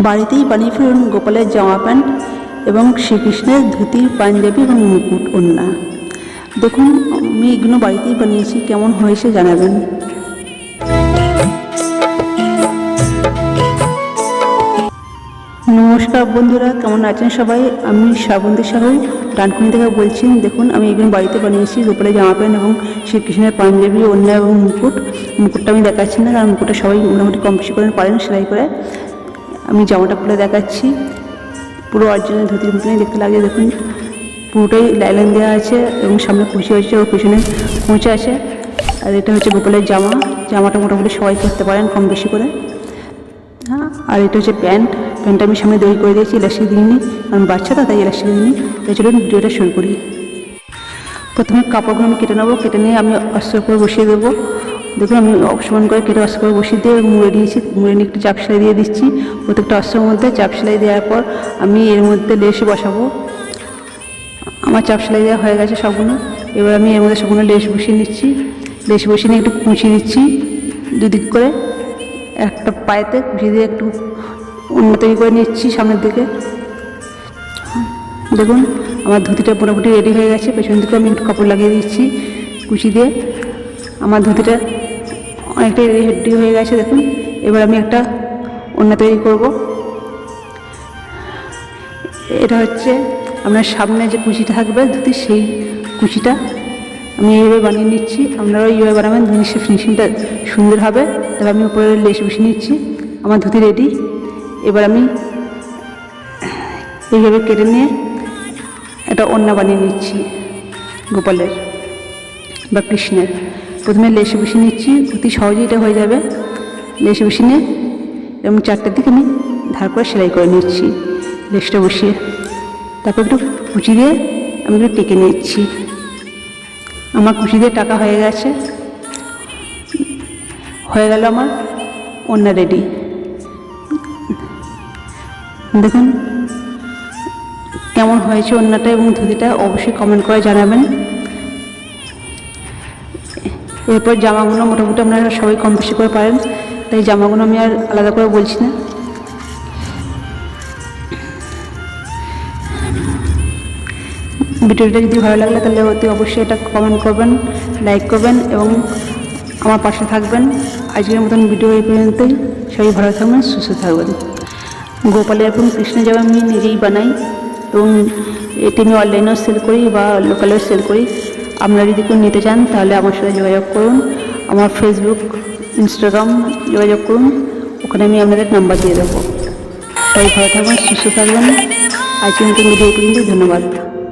বাড়িতেই বানিয়ে ফেলুন গোপালের জামা প্যান্ট এবং শ্রীকৃষ্ণের ধুতি, পাঞ্জাবি এবং মুকুট, ওড়না। দেখুন আমি এগুলো বাড়িতেই বানিয়েছি, কেমন হয়েছে জানাবেন। নমস্কার বন্ধুরা, কেমন আছেন সবাই? আমি শ্রাবন্তী সাহু ডানকুনি থেকে বলছি। দেখুন আমি এগুলো বাড়িতে বানিয়েছি, গোপালের জামা প্যান্ট এবং শ্রীকৃষ্ণের পাঞ্জাবি, ওড়না এবং মুকুটটা আমি দেখাচ্ছি না, কারণ মুকুটটা সবাই মোটামুটি কম বেশি করে পারেন সেলাই করে। আমি জামাটা খুলে দেখাচ্ছি। পুরো অরিজিনাল ধুতির মতনই দেখতে লাগে। দেখুন পুরোটাই লাইন দেওয়া আছে এবং সামনে কুচি হচ্ছে ও পিছনে কুঁচে আছে। আর এটা হচ্ছে গোপালের জামাটা মোটামুটি সবাই করতে পারেন কম বেশি করে। হ্যাঁ, আর এটা হচ্ছে প্যান্টটা আমি সামনে দড়ি করে দিয়েছি, ইলাস্টিক দিইনি, কারণ বাচ্চাটা তাই ইলাস্টিক দিইনি। তাই চলুন ভিডিওটা শুরু করি। প্রথমে কাপড়গুলো আমি কেটে নেবো, কেটে নিয়ে আমি অস্ত্রের উপর বসিয়ে দেবো। দেখুন আমি সমান করে কেটে অস্ত্র করে বসিয়ে দিয়ে মুড়ে নিয়েছি, মুড়ে নিয়ে একটু চাপ সেলাই দিয়ে দিচ্ছি। প্রত্যেকটা অস্ত্রের মধ্যে চাপ সেলাই দেওয়ার পর আমি এর মধ্যে লেস বসাবো। আমার চাপ সেলাই দেওয়া হয়ে গেছে সবগুলো। এবার আমি এর মধ্যে সবগুলো লেস বসিয়ে নিচ্ছি। লেস বসিয়ে নিয়ে একটু কুঁচি দিচ্ছি দুদিক করে, একটা পায়েতে কুচি দিয়ে একটু অন্য তৈরি করে নিচ্ছি সামনের দিকে। দেখুন আমার ধুতিটা মোটামুটি রেডি হয়ে গেছে। পেছন দিকে আমি একটু কাপড় লাগিয়ে দিচ্ছি কুচি দিয়ে। আমার ধুতিটা অনেকটাই রেডি হয়ে গেছে। দেখুন এবার আমি একটা অন্য তৈরি করব। এটা হচ্ছে আপনার সামনে যে কুচিটা থাকবে ধুতি, সেই কুচিটা আমি এইভাবে বানিয়ে নিচ্ছি। আপনারাও এইভাবে বানাবেন, জিনিসের ফিনিশিংটা সুন্দর হবে। তবে আমি উপরে লেস বসিয়ে নিচ্ছি। আমার ধুতি রেডি। এবার আমি এইভাবে কেটে নিয়ে একটা ওড়না বানিয়ে নিচ্ছি গোপালের বা কৃষ্ণের। প্রথমে লেস বসিয়ে নিচ্ছি, অতি সহজেই এটা হয়ে যাবে। লেস বসিয়ে নিয়ে এবং চারটার দিকে আমি ধার করে সেলাই করে নিচ্ছি লেসটা বসিয়ে। তারপর একটু কুচি দিয়ে আমি একটু টেকে নিচ্ছি। আমার কুচি দিয়ে টাকা হয়ে গেছে, হয়ে গেল আমার ওড়না রেডি। দেখুন কেমন হয়েছে ওড়নাটা এবং ধুতিটা, অবশ্যই কমেন্ট করে জানাবেন। এরপর জামাগুলো মোটামুটি আপনারা সবাই কম বেশি করে পারেন, তাই জামাগুলো আমি আর আলাদা করে বলছি না। ভিডিওটা যদি ভালো লাগলে তাহলে অতি অবশ্যই এটা কমেন্ট করবেন, লাইক করবেন এবং আমার পাশে থাকবেন। আজকের মতন ভিডিও এই পর্যন্তই। সবাই ভালো থাকবেন, সুস্থ থাকবেন। গোপালের এবং কৃষ্ণের জামা আমি নিজেই বানাই এবং এটি আমি অনলাইনেও সেল করি বা লোকালেও সেল করি। আপনারা যদি কেউ নিতে চান তাহলে আমার সাথে যোগাযোগ করুন। আমার ফেসবুক, ইনস্টাগ্রাম যোগাযোগ করুন, ওখানে আমি আপনাদের নাম্বার দিয়ে দেবো। সবাই ভালো থাকবেন, সুস্থ থাকবেন। আজকের মতন ভিডিও পর্যন্ত ধন্যবাদ।